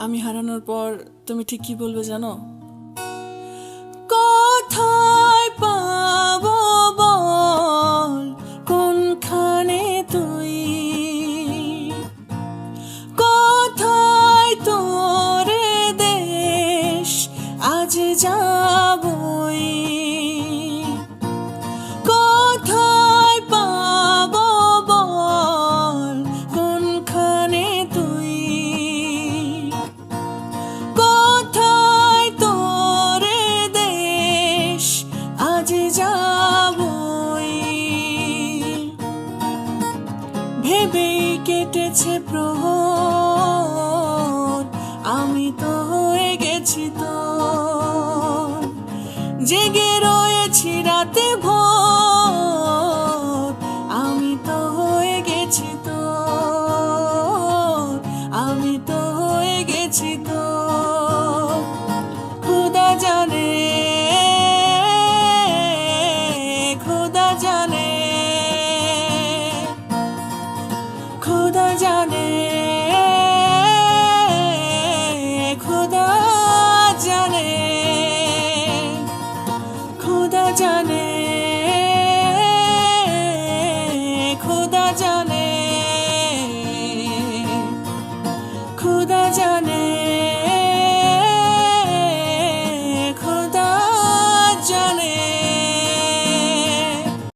আমি হারানোর পর তুমি ঠিক কি বলবে জানো? কোথায় পাবো বল, কোনখানে তুই, কোথায় তোরে দেশ, আজ যাবই। কোথায় পাবো বল, কোনখানে তুই, কোথায় তোরে দেশ, আজ যাবই। ভেবেই কেটেছে প্রহর, আমি তো হয়ে গেছি তোর, জেগে রয়েছি রাতে ভোর, আমি তো হয়ে গেছি তোর, আমি তো হয়ে গেছি তোর। খোদা জানে, খোদা জানে